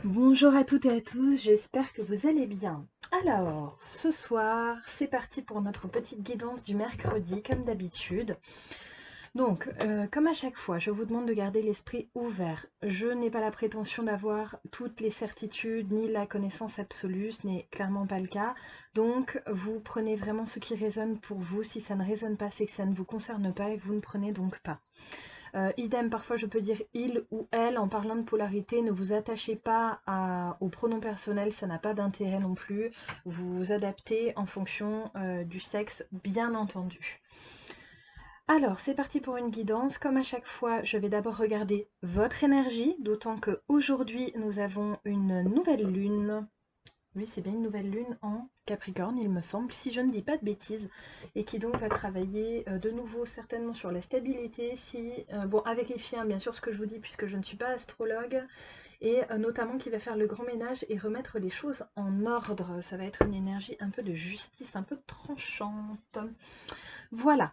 Bonjour à toutes et à tous, j'espère que vous allez bien. Alors, ce soir, c'est parti pour notre petite guidance du mercredi, comme d'habitude. Donc, comme à chaque fois, je vous demande de garder l'esprit ouvert. Je n'ai pas la prétention d'avoir toutes les certitudes ni la connaissance absolue, ce n'est clairement pas le cas. Donc, vous prenez vraiment ce qui résonne pour vous. Si ça ne résonne pas, c'est que ça ne vous concerne pas et vous ne prenez donc pas. Idem, parfois je peux dire il ou elle en parlant de polarité. Ne vous attachez pas au pronom personnel, ça n'a pas d'intérêt non plus. Vous vous adaptez en fonction du sexe, bien entendu. Alors, c'est parti pour une guidance. Comme à chaque fois, je vais d'abord regarder votre énergie, d'autant qu'aujourd'hui, nous avons une nouvelle lune. Oui, c'est bien une nouvelle lune en Capricorne, il me semble, si je ne dis pas de bêtises, et qui donc va travailler de nouveau certainement sur la stabilité, bon, avec les chiens, bien sûr, ce que je vous dis, puisque je ne suis pas astrologue, et notamment qui va faire le grand ménage et remettre les choses en ordre. Ça va être une énergie un peu de justice, un peu tranchante. Voilà.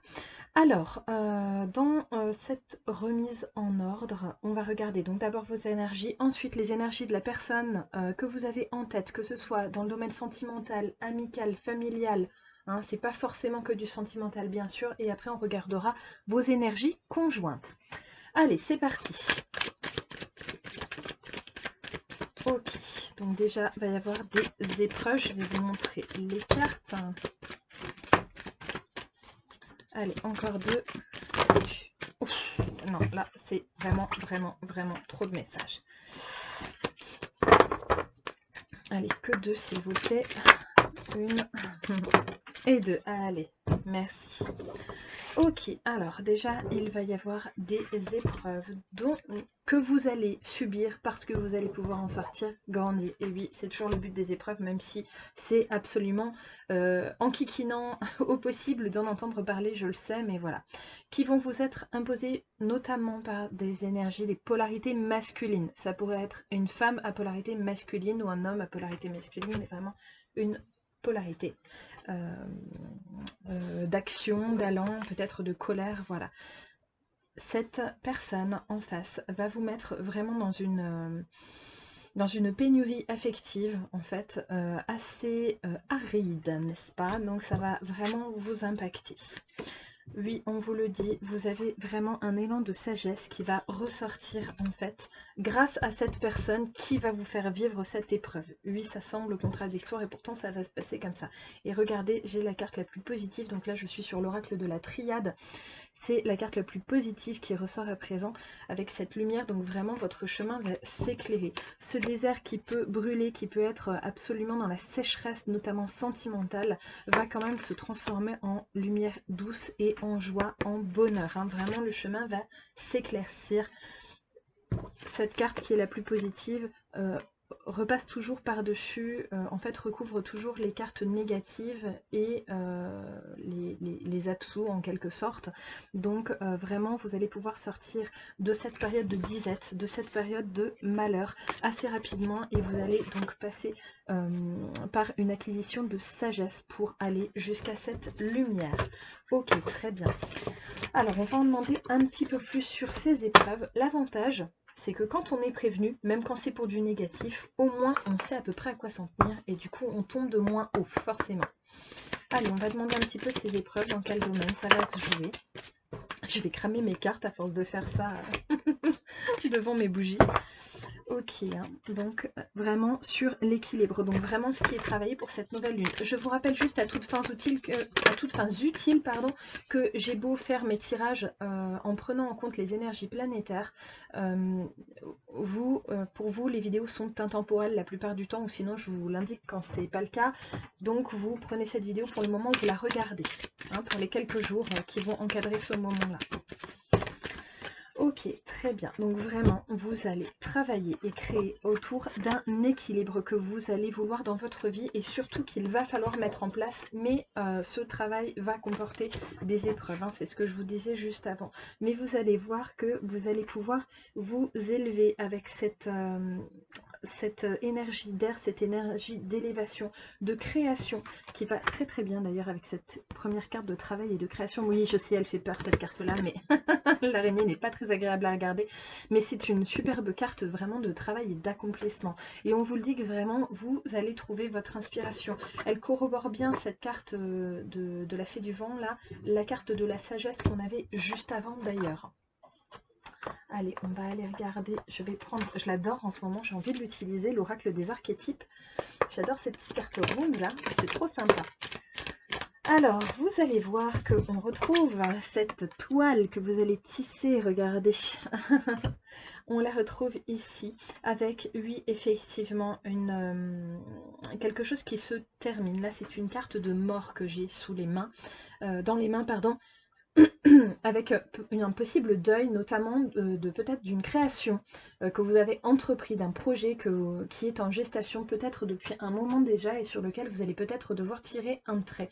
Alors, dans cette remise en ordre, on va regarder donc d'abord vos énergies, ensuite les énergies de la personne que vous avez en tête, que ce soit dans le domaine sentimental, amical, familial, hein, c'est pas forcément que du sentimental bien sûr, et après on regardera vos énergies conjointes. Allez, c'est parti. Ok, donc déjà, il va y avoir des épreuves, je vais vous montrer les cartes. Allez, encore deux. Ouf, non, là, c'est vraiment trop de messages. Allez, que deux, s'il vous plaît. Une et deux. Allez, merci. Ok, alors déjà, il va y avoir des épreuves que vous allez subir parce que vous allez pouvoir en sortir grandi. Et oui, c'est toujours le but des épreuves, même si c'est absolument enquiquinant au possible d'en entendre parler, je le sais, mais voilà. Qui vont vous être imposées notamment par des énergies, des polarités masculines. Ça pourrait être une femme à polarité masculine ou un homme à polarité masculine, mais vraiment une polarité. D'action, d'allant, peut-être de colère, voilà. Cette personne en face va vous mettre vraiment dans une pénurie affective, en fait, assez aride, n'est-ce pas? Donc ça va vraiment vous impacter. Oui, on vous le dit, vous avez vraiment un élan de sagesse qui va ressortir en fait grâce à cette personne qui va vous faire vivre cette épreuve. Oui, ça semble contradictoire et pourtant ça va se passer comme ça. Et regardez, j'ai la carte la plus positive, donc là je suis sur l'oracle de la triade. C'est la carte la plus positive qui ressort à présent avec cette lumière, donc vraiment votre chemin va s'éclairer. Ce désert qui peut brûler, qui peut être absolument dans la sécheresse, notamment sentimentale, va quand même se transformer en lumière douce et en joie, en bonheur. Hein. Vraiment, le chemin va s'éclaircir. Cette carte qui est la plus positive repasse toujours par-dessus, en fait recouvre toujours les cartes négatives et les absous en quelque sorte. Donc vraiment vous allez pouvoir sortir de cette période de disette, de cette période de malheur assez rapidement et vous allez donc passer par une acquisition de sagesse pour aller jusqu'à cette lumière. Ok, très bien. Alors on va en demander un petit peu plus sur ces épreuves. L'avantage, c'est que quand on est prévenu, même quand c'est pour du négatif, au moins on sait à peu près à quoi s'en tenir et du coup on tombe de moins haut, forcément. Allez, on va demander un petit peu ces épreuves, dans quel domaine ça va se jouer. Je vais cramer mes cartes à force de faire ça devant mes bougies. Ok, hein. Donc vraiment sur l'équilibre, donc vraiment ce qui est travaillé pour cette nouvelle lune. Je vous rappelle juste à toutes fins utiles que j'ai beau faire mes tirages en prenant en compte les énergies planétaires, pour vous les vidéos sont intemporelles la plupart du temps, ou sinon je vous l'indique quand c'est pas le cas. Donc vous prenez cette vidéo pour le moment où vous la regardez, hein, pour les quelques jours qui vont encadrer ce moment-là. Ok, très bien. Donc vraiment, vous allez travailler et créer autour d'un équilibre que vous allez vouloir dans votre vie et surtout qu'il va falloir mettre en place. Mais ce travail va comporter des épreuves, hein, c'est ce que je vous disais juste avant. Mais vous allez voir que vous allez pouvoir vous élever avec cette énergie d'air, cette énergie d'élévation, de création, qui va très très bien d'ailleurs avec cette première carte de travail et de création. Oui, je sais, elle fait peur cette carte-là, mais l'araignée n'est pas très agréable à regarder. Mais c'est une superbe carte vraiment de travail et d'accomplissement. Et on vous le dit que vraiment, vous allez trouver votre inspiration. Elle corrobore bien cette carte de la fée du vent, là, la carte de la sagesse qu'on avait juste avant d'ailleurs. Allez, on va aller regarder. Je vais prendre, je l'adore en ce moment, j'ai envie de l'utiliser, l'oracle des archétypes. J'adore ces petites cartes rondes là, c'est trop sympa. Alors, vous allez voir qu'on retrouve cette toile que vous allez tisser, regardez. On la retrouve ici avec, oui, effectivement, quelque chose qui se termine. Là, c'est une carte de mort que j'ai sous les mains, dans les mains, pardon, avec un possible deuil, notamment peut-être d'une création que vous avez entrepris, d'un projet qui est en gestation peut-être depuis un moment déjà et sur lequel vous allez peut-être devoir tirer un trait.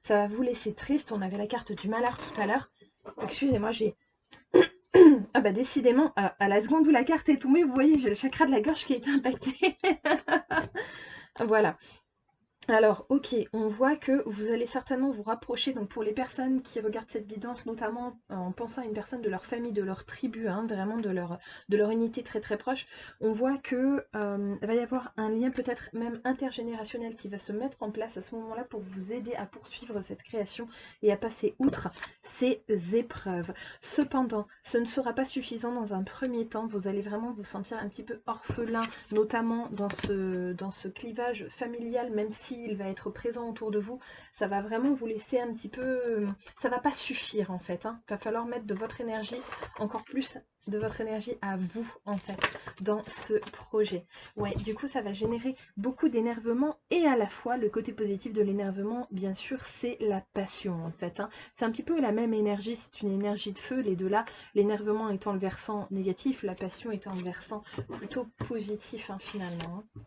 Ça va vous laisser triste. On avait la carte du malheur tout à l'heure. Excusez-moi, j'ai... Ah bah décidément, à la seconde où la carte est tombée, vous voyez, j'ai le chakra de la gorge qui a été impacté. Voilà. Alors, ok, on voit que vous allez certainement vous rapprocher, donc pour les personnes qui regardent cette guidance, notamment en pensant à une personne de leur famille, de leur tribu, hein, vraiment de leur unité très très proche, on voit que va y avoir un lien peut-être même intergénérationnel qui va se mettre en place à ce moment-là pour vous aider à poursuivre cette création et à passer outre ces épreuves. Cependant, ce ne sera pas suffisant dans un premier temps, vous allez vraiment vous sentir un petit peu orphelin, notamment dans ce clivage familial, même si il va être présent autour de vous, ça va vraiment vous laisser un petit peu... Ça va pas suffire en fait, hein. Il va falloir mettre de votre énergie, encore plus de votre énergie à vous en fait, dans ce projet. Ouais, du coup ça va générer beaucoup d'énervement et à la fois le côté positif de l'énervement, bien sûr, c'est la passion en fait, hein. C'est un petit peu la même énergie, c'est une énergie de feu, les deux là, l'énervement étant le versant négatif, la passion étant le versant plutôt positif hein, finalement. Hein.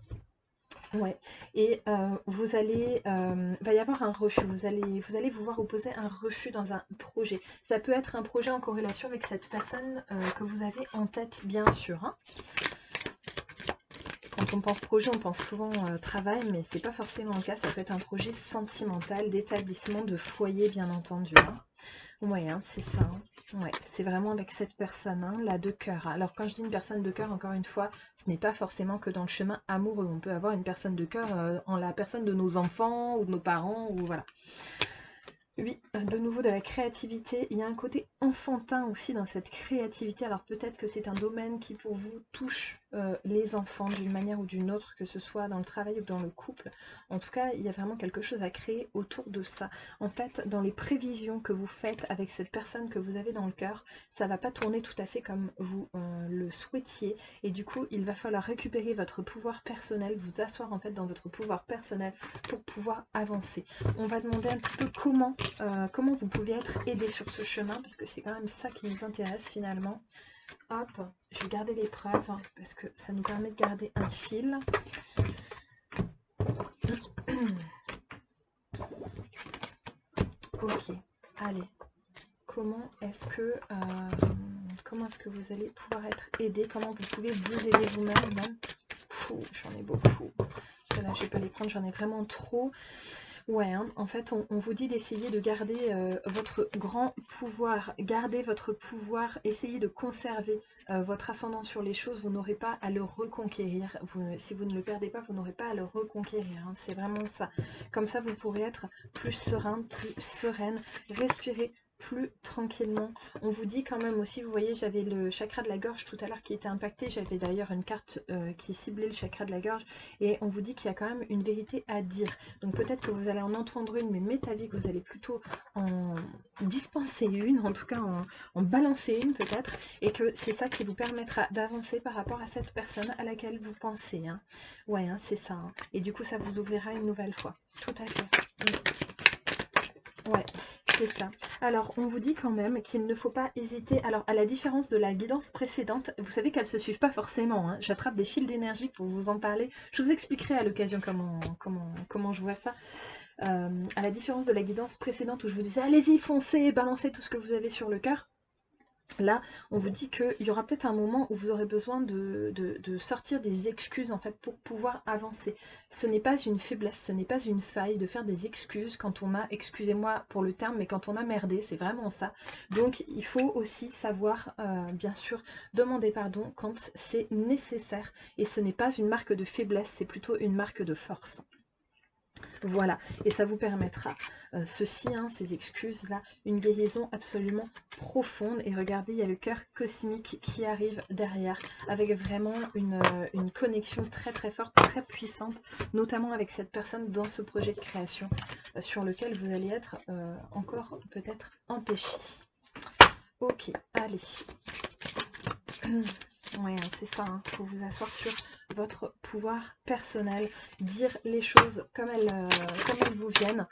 Ouais, et vous allez, va y avoir un refus, vous allez vous voir opposer un refus dans un projet. Ça peut être un projet en corrélation avec cette personne que vous avez en tête, bien sûr. Hein. Quand on pense projet, on pense souvent travail, mais c'est pas forcément le cas. Ça peut être un projet sentimental, d'établissement, de foyer, bien entendu. Hein. Ouais, hein, c'est ça. Hein. Ouais, c'est vraiment avec cette personne, hein, là, de cœur. Alors, quand je dis une personne de cœur, encore une fois, ce n'est pas forcément que dans le chemin amoureux. On peut avoir une personne de cœur en la personne de nos enfants ou de nos parents, ou voilà. Oui, de nouveau de la créativité. Il y a un côté enfantin aussi dans cette créativité. Alors peut-être que c'est un domaine qui pour vous touche les enfants d'une manière ou d'une autre, que ce soit dans le travail ou dans le couple. En tout cas, il y a vraiment quelque chose à créer autour de ça. En fait, dans les prévisions que vous faites avec cette personne que vous avez dans le cœur, ça ne va pas tourner tout à fait comme vous le souhaitiez. Et du coup, il va falloir récupérer votre pouvoir personnel, vous asseoir en fait dans votre pouvoir personnel pour pouvoir avancer. On va demander un petit peu comment vous pouvez être aidé sur ce chemin, parce que c'est quand même ça qui nous intéresse finalement. Hop, je vais garder l'épreuve, hein, parce que ça nous permet de garder un fil. Ok, allez. Comment est-ce que vous allez pouvoir être aidé? Comment vous pouvez vous aider vous-même? J'en ai beaucoup. Là, je vais pas les prendre, j'en ai vraiment trop. Ouais, hein, en fait, on vous dit d'essayer de garder votre grand pouvoir, garder votre pouvoir, essayez de conserver votre ascendant sur les choses, vous n'aurez pas à le reconquérir. Si vous ne le perdez pas, vous n'aurez pas à le reconquérir, hein, c'est vraiment ça. Comme ça, vous pourrez être plus serein, plus sereine, respirer plus tranquillement. On vous dit quand même aussi, vous voyez, j'avais le chakra de la gorge tout à l'heure qui était impacté, j'avais d'ailleurs une carte qui ciblait le chakra de la gorge, et on vous dit qu'il y a quand même une vérité à dire. Donc peut-être que vous allez en entendre une, mais m'est avis que vous allez plutôt en dispenser une, en tout cas en balancer une peut-être, et que c'est ça qui vous permettra d'avancer par rapport à cette personne à laquelle vous pensez. Hein. Ouais, hein, c'est ça. Hein. Et du coup, ça vous ouvrira une nouvelle fois. Tout à fait. Ouais, c'est ça. Alors, on vous dit quand même qu'il ne faut pas hésiter. Alors, à la différence de la guidance précédente, vous savez qu'elles ne se suivent pas forcément. Hein. J'attrape des fils d'énergie pour vous en parler. Je vous expliquerai à l'occasion comment je vois ça. À la différence de la guidance précédente où je vous disais allez-y, foncez, balancez tout ce que vous avez sur le cœur. Là, on vous dit qu'il y aura peut-être un moment où vous aurez besoin de sortir des excuses en fait pour pouvoir avancer. Ce n'est pas une faiblesse, ce n'est pas une faille de faire des excuses quand on a, excusez-moi pour le terme, mais quand on a merdé, c'est vraiment ça. Donc il faut aussi savoir, bien sûr, demander pardon quand c'est nécessaire. Et ce n'est pas une marque de faiblesse, c'est plutôt une marque de force. Voilà, et ça vous permettra, ceci, hein, ces excuses-là, une guérison absolument profonde. Et regardez, il y a le cœur cosmique qui arrive derrière, avec vraiment une connexion très très forte, très puissante, notamment avec cette personne dans ce projet de création, sur lequel vous allez être encore peut-être empêché. Ok, allez. Ouais, c'est ça, il faut vous asseoir sur votre pouvoir personnel, dire les choses comme elles vous viennent,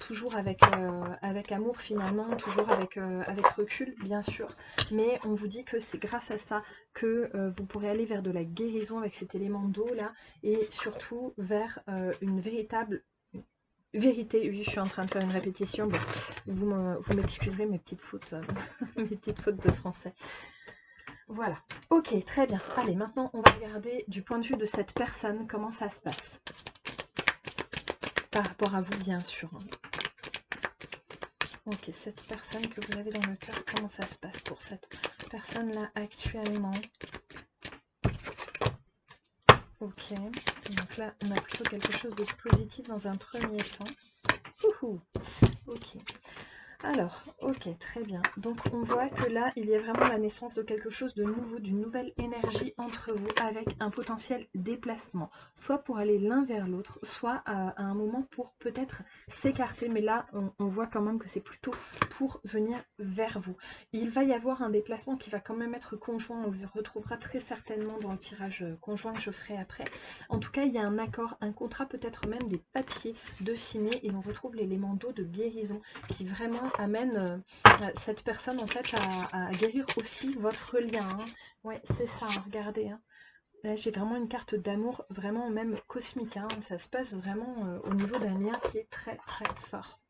toujours avec amour finalement, toujours avec recul bien sûr, mais on vous dit que c'est grâce à ça que vous pourrez aller vers de la guérison avec cet élément d'eau là, et surtout vers une véritable vérité. Oui, je suis en train de faire une répétition, bon, vous m'excuserez mes petites fautes, mes petites fautes de français. Voilà, ok, très bien. Allez, maintenant on va regarder du point de vue de cette personne, comment ça se passe. Par rapport à vous, bien sûr. Ok, cette personne que vous avez dans le cœur, comment ça se passe pour cette personne-là actuellement? Ok, donc là, on a plutôt quelque chose de positif dans un premier temps. Ouhou, ok. Alors, ok, très bien. Donc on voit que là, il y a vraiment la naissance de quelque chose de nouveau, d'une nouvelle énergie entre vous avec un potentiel déplacement. Soit pour aller l'un vers l'autre, soit à un moment pour peut-être s'écarter. Mais là, on voit quand même que c'est plutôt pour venir vers vous. Il va y avoir un déplacement qui va quand même être conjoint. On le retrouvera très certainement dans le tirage conjoint que je ferai après. En tout cas, il y a un accord, un contrat, peut-être même des papiers de signer. Et on retrouve l'élément d'eau de guérison qui vraiment amène cette personne en fait à guérir aussi votre lien. Hein. Ouais, c'est ça, regardez. Hein. Là, j'ai vraiment une carte d'amour, vraiment même cosmique. Hein. Ça se passe vraiment au niveau d'un lien qui est très très fort.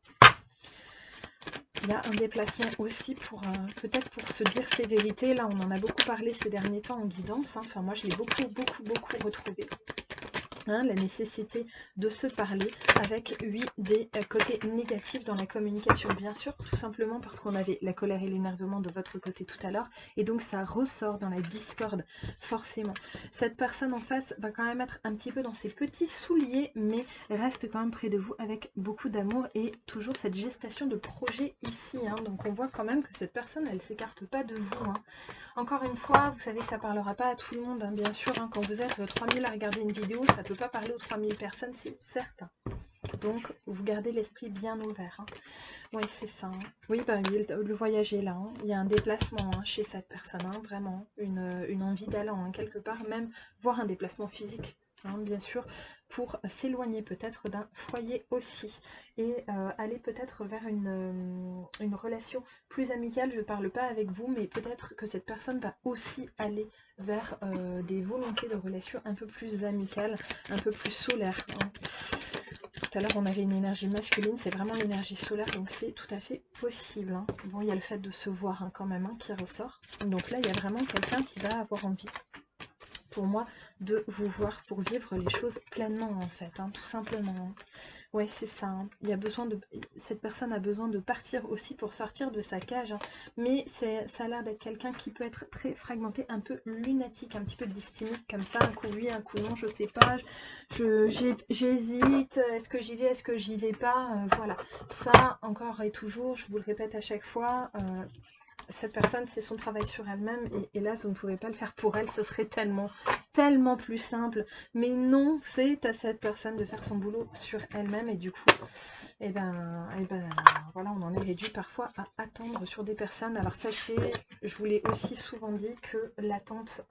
Il y a un déplacement aussi pour peut-être pour se dire ses vérités. Là, on en a beaucoup parlé ces derniers temps en guidance. Hein. Enfin, moi, je l'ai beaucoup retrouvé. Hein, la nécessité de se parler avec, oui, des côtés négatifs dans la communication, bien sûr, tout simplement parce qu'on avait la colère et l'énervement de votre côté tout à l'heure, et donc ça ressort dans la discorde, forcément. Cette personne en face va quand même être un petit peu dans ses petits souliers, mais reste quand même près de vous avec beaucoup d'amour, et toujours cette gestation de projet ici, hein. Donc on voit quand même que cette personne, elle s'écarte pas de vous, hein. Encore une fois, vous savez que ça ne parlera pas à tout le monde, hein, bien sûr. Hein, quand vous êtes 3000 à regarder une vidéo, ça ne peut pas parler aux 3000 personnes, c'est certain. Donc, vous gardez l'esprit bien ouvert. Hein. Oui, c'est ça. Hein. Oui, bah, le voyage est là. Hein. Il y a un déplacement hein, chez cette personne, hein, vraiment. Une envie d'allant, hein, quelque part, même voire un déplacement physique. Hein, bien sûr, pour s'éloigner peut-être d'un foyer aussi et aller peut-être vers une relation plus amicale. Je ne parle pas avec vous, mais peut-être que cette personne va aussi aller vers des volontés de relation un peu plus amicales, un peu plus solaires. Hein. Tout à l'heure, on avait une énergie masculine, c'est vraiment l'énergie solaire, donc c'est tout à fait possible. Hein. Bon, il y a le fait de se voir hein, quand même hein, qui ressort. Donc là, il y a vraiment quelqu'un qui va avoir envie pour moi de vous voir pour vivre les choses pleinement en fait, hein, tout simplement. Hein. Ouais, c'est ça. Hein. Il y a besoin de, cette personne a besoin de partir aussi pour sortir de sa cage. Hein. Mais ça a l'air d'être quelqu'un qui peut être très fragmenté, un peu lunatique, un petit peu dysthymique comme ça, un coup oui, un coup non, je sais pas. J'hésite. Est-ce que j'y vais, est-ce que j'y vais pas voilà. Ça encore et toujours, je vous le répète à chaque fois. Cette personne, c'est son travail sur elle-même et hélas, vous ne pouvez pas le faire pour elle, ce serait tellement plus simple. Mais non, c'est à cette personne de faire son boulot sur elle-même et du coup, voilà, on en est réduit parfois à attendre sur des personnes. Alors sachez, je vous l'ai aussi souvent dit que l'attente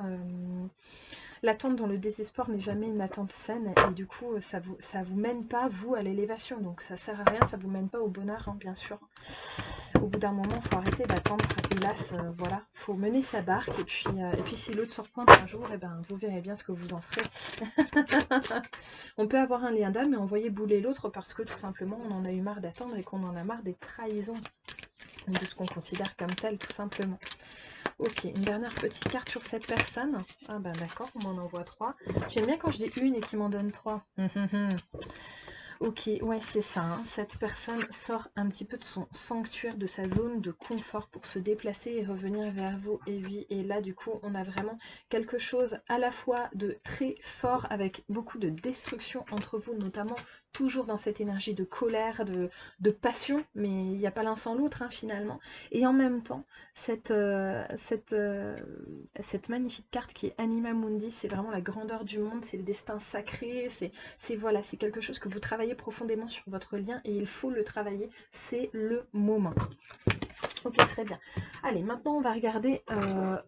dans le désespoir n'est jamais une attente saine et du coup, ça vous mène pas, vous, à l'élévation. Donc ça sert à rien, ça vous mène pas au bonheur, hein, bien sûr. Au bout d'un moment, il faut arrêter d'attendre. Hélas, voilà, il faut mener sa barque. Et puis si l'autre se repointe un jour, vous verrez bien ce que vous en ferez. On peut avoir un lien d'âme, mais envoyer bouler l'autre parce que tout simplement, on en a eu marre d'attendre et qu'on en a marre des trahisons. ou de ce qu'on considère comme tel, tout simplement. Ok, une dernière petite carte sur cette personne. Ah ben d'accord, on m'en envoie 3. J'aime bien quand je dis une et qu'il m'en donne 3. Ok, ouais, c'est ça. Hein. Cette personne sort un petit peu de son sanctuaire, de sa zone de confort pour se déplacer et revenir vers vous. Et oui, et là, du coup, on a vraiment quelque chose à la fois de très fort avec beaucoup de destruction entre vous, notamment toujours dans cette énergie de colère, de passion, mais il n'y a pas l'un sans l'autre, hein, finalement. Et en même temps, cette magnifique carte qui est Anima Mundi, c'est vraiment la grandeur du monde, c'est le destin sacré, voilà, c'est quelque chose que vous travaillez profondément sur votre lien et il faut le travailler, c'est le moment. Ok, très bien. Allez, maintenant on va regarder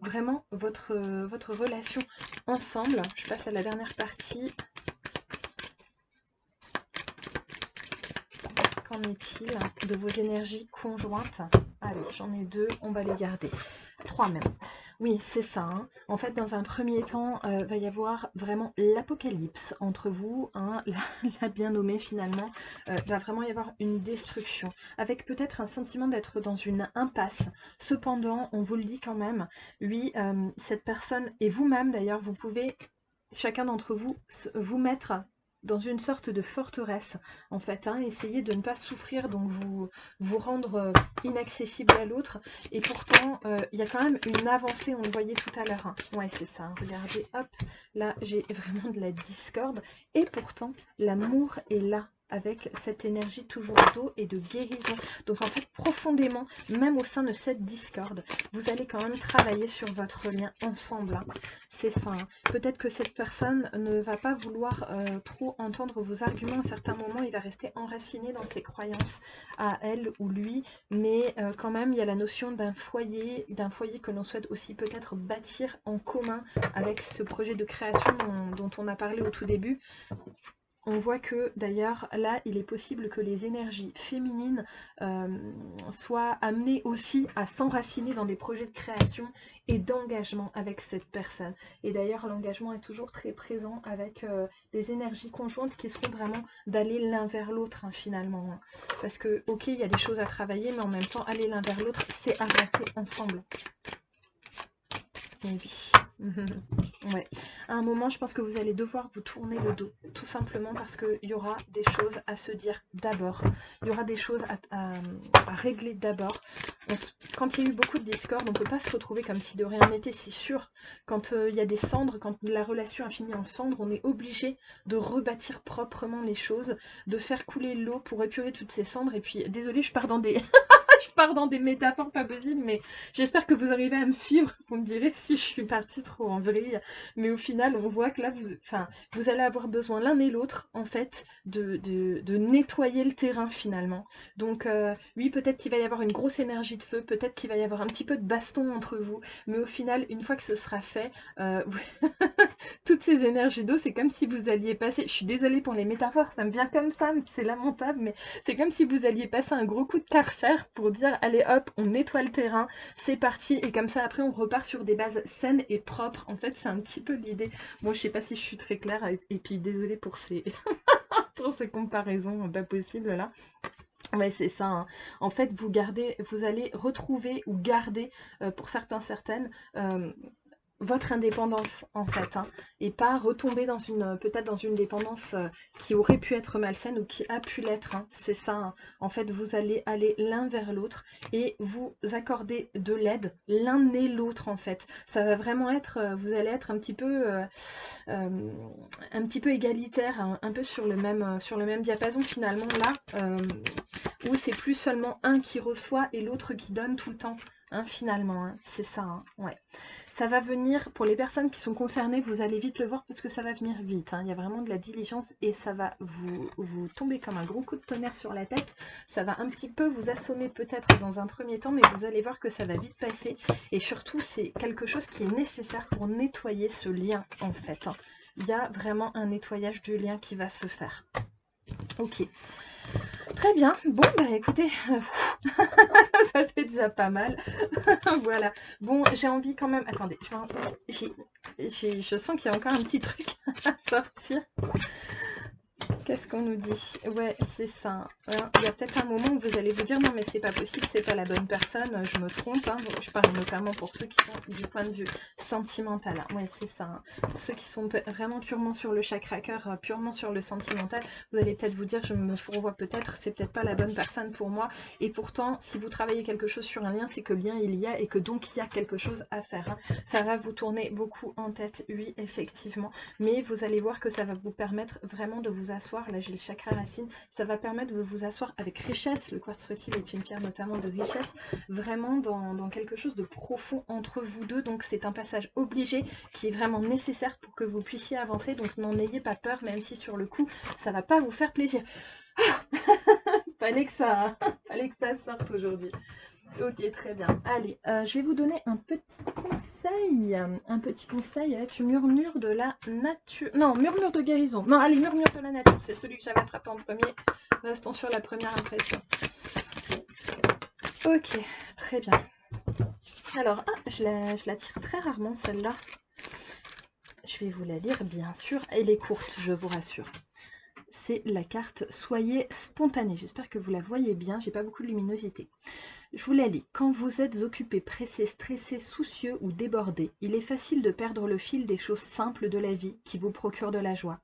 vraiment votre relation ensemble. Je passe à la dernière partie. Qu'en est-il de vos énergies conjointes? Allez, j'en ai 2, on va les garder. 3 même. Oui, c'est ça. Hein. En fait, dans un premier temps, va y avoir vraiment l'apocalypse entre vous, hein, la bien nommée finalement. Va vraiment y avoir une destruction, avec peut-être un sentiment d'être dans une impasse. Cependant, on vous le dit quand même, oui, cette personne, et vous-même d'ailleurs, vous pouvez, chacun d'entre vous, vous mettre dans une sorte de forteresse, en fait, hein, essayer de ne pas souffrir, donc vous rendre inaccessible à l'autre, et pourtant, il y a quand même une avancée, on le voyait tout à l'heure, hein. Ouais, c'est ça, hein. Regardez, hop, là, j'ai vraiment de la discorde, et pourtant, l'amour est là, avec cette énergie toujours d'eau et de guérison. Donc en fait, profondément, même au sein de cette discorde, vous allez quand même travailler sur votre lien ensemble, hein. C'est ça, hein. Peut-être que cette personne ne va pas vouloir trop entendre vos arguments à certains moments, il va rester enraciné dans ses croyances à elle ou lui, mais quand même il y a la notion d'un foyer que l'on souhaite aussi peut-être bâtir en commun avec ce projet de création dont on a parlé au tout début. On voit que d'ailleurs là il est possible que les énergies féminines soient amenées aussi à s'enraciner dans des projets de création et d'engagement avec cette personne. Et d'ailleurs l'engagement est toujours très présent avec des énergies conjointes qui seront vraiment d'aller l'un vers l'autre, hein, finalement. Hein. Parce que ok, il y a des choses à travailler, mais en même temps aller l'un vers l'autre, c'est avancer ensemble. Et oui. Ouais. À un moment, je pense que vous allez devoir vous tourner le dos, tout simplement parce qu'il y aura des choses à se dire d'abord. Il y aura des choses à régler d'abord. Quand il y a eu beaucoup de discorde, on ne peut pas se retrouver comme si de rien n'était, si sûr. Quand il y a des cendres, quand la relation a fini en cendres, on est obligé de rebâtir proprement les choses, de faire couler l'eau pour épurer toutes ces cendres. Et puis, désolée, je pars dans des... je pars dans des métaphores pas possibles, mais j'espère que vous arrivez à me suivre. Vous me direz si je suis partie trop en vrille. Mais au final, on voit que là, vous allez avoir besoin l'un et l'autre, en fait, de nettoyer le terrain, finalement. Donc, oui, peut-être qu'il va y avoir une grosse énergie de feu, peut-être qu'il va y avoir un petit peu de baston entre vous, mais au final, une fois que ce sera fait, toutes ces énergies d'eau, c'est comme si vous alliez passer... Je suis désolée pour les métaphores, ça me vient comme ça, c'est lamentable, mais c'est comme si vous alliez passer un gros coup de Karcher pour dire, allez hop, on nettoie le terrain, c'est parti, et comme ça, après, on repart sur des bases saines et propres. En fait, c'est un petit peu l'idée. Moi, je sais pas si je suis très claire, et puis désolée pour ces... pour ces comparaisons pas possibles, là. Ouais, c'est ça. Hein. En fait, vous allez retrouver ou garder, pour certaines, votre indépendance en fait, hein, et pas retomber dans peut-être dans une dépendance qui aurait pu être malsaine ou qui a pu l'être, hein. C'est ça. Hein. En fait, vous allez aller l'un vers l'autre et vous accorder de l'aide l'un et l'autre en fait. Ça va vraiment être, vous allez être un petit peu égalitaire, un peu sur le même diapason finalement là, où c'est plus seulement un qui reçoit et l'autre qui donne tout le temps. Hein, finalement, hein, c'est ça, hein, ouais. Ça va venir, pour les personnes qui sont concernées, vous allez vite le voir parce que ça va venir vite. Hein, il y a vraiment de la diligence et ça va vous tomber comme un gros coup de tonnerre sur la tête. Ça va un petit peu vous assommer peut-être dans un premier temps, mais vous allez voir que ça va vite passer. Et surtout, c'est quelque chose qui est nécessaire pour nettoyer ce lien, en fait. Hein. Il y a vraiment un nettoyage du lien qui va se faire. Ok. Très bien, bon bah écoutez, ça c'est déjà pas mal. Voilà, bon j'ai envie quand même, attendez, je sens qu'il y a encore un petit truc à sortir. Qu'est-ce qu'on nous dit? Ouais, c'est ça. Hein. Il y a peut-être un moment où vous allez vous dire non mais c'est pas possible, c'est pas la bonne personne, je me trompe. Hein. Donc, je parle notamment pour ceux qui sont du point de vue sentimental. Hein. Ouais, c'est ça. Hein. Pour ceux qui sont vraiment purement sur le chakra cœur, purement sur le sentimental, vous allez peut-être vous dire je me fourvoie peut-être, c'est peut-être pas la bonne personne pour moi. Et pourtant, si vous travaillez quelque chose sur un lien, c'est que lien il y a et que donc il y a quelque chose à faire. Hein. Ça va vous tourner beaucoup en tête, oui, effectivement. Mais vous allez voir que ça va vous permettre vraiment de vous asseoir. Là j'ai le chakra racine, ça va permettre de vous asseoir avec richesse. Le quartz rutile est une pierre notamment de richesse, vraiment dans quelque chose de profond entre vous deux. Donc c'est un passage obligé qui est vraiment nécessaire pour que vous puissiez avancer. Donc n'en ayez pas peur, même si sur le coup ça va pas vous faire plaisir. fallait que ça sorte aujourd'hui. Ok, très bien. Allez, je vais vous donner un petit conseil. Un petit conseil avec murmure de la nature. Non, murmure de guérison. Non, allez, murmure de la nature. C'est celui que j'avais attrapé en premier. Restons sur la première impression. Ok, très bien. Alors, je la tire très rarement celle-là. Je vais vous la lire, bien sûr. Elle est courte, je vous rassure. C'est la carte « Soyez spontané ». J'espère que vous la voyez bien. J'ai pas beaucoup de luminosité. Je vous la lis. Quand vous êtes occupé, pressé, stressé, soucieux ou débordé, il est facile de perdre le fil des choses simples de la vie qui vous procurent de la joie.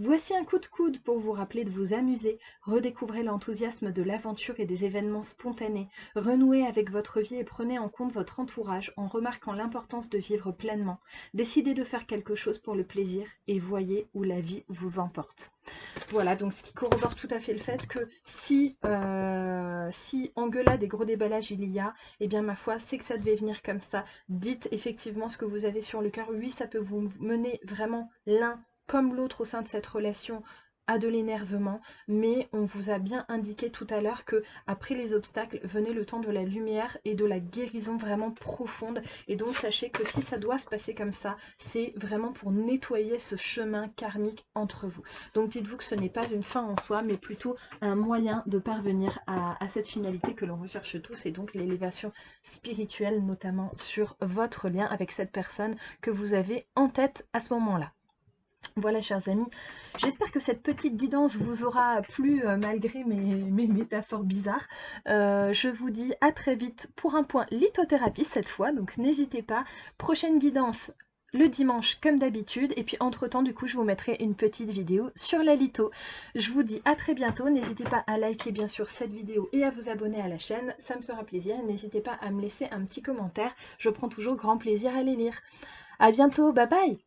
Voici un coup de coude pour vous rappeler de vous amuser, redécouvrez l'enthousiasme de l'aventure et des événements spontanés, renouez avec votre vie et prenez en compte votre entourage en remarquant l'importance de vivre pleinement. Décidez de faire quelque chose pour le plaisir et voyez où la vie vous emporte. Voilà, donc ce qui corrobore tout à fait le fait que si engueulade et gros déballage il y a, eh bien ma foi, c'est que ça devait venir comme ça. Dites effectivement ce que vous avez sur le cœur. Oui, ça peut vous mener vraiment l'un comme l'autre au sein de cette relation à de l'énervement, mais on vous a bien indiqué tout à l'heure que après les obstacles venait le temps de la lumière et de la guérison vraiment profonde. Et donc sachez que si ça doit se passer comme ça, c'est vraiment pour nettoyer ce chemin karmique entre vous. Donc dites-vous que ce n'est pas une fin en soi, mais plutôt un moyen de parvenir à cette finalité que l'on recherche tous, et donc l'élévation spirituelle, notamment sur votre lien avec cette personne que vous avez en tête à ce moment-là. Voilà, chers amis, j'espère que cette petite guidance vous aura plu malgré mes métaphores bizarres. Je vous dis à très vite pour un point lithothérapie cette fois, donc n'hésitez pas. Prochaine guidance le dimanche comme d'habitude, et puis entre temps du coup je vous mettrai une petite vidéo sur la litho. Je vous dis à très bientôt, n'hésitez pas à liker bien sûr cette vidéo et à vous abonner à la chaîne, ça me fera plaisir. N'hésitez pas à me laisser un petit commentaire, je prends toujours grand plaisir à les lire. À bientôt, bye bye.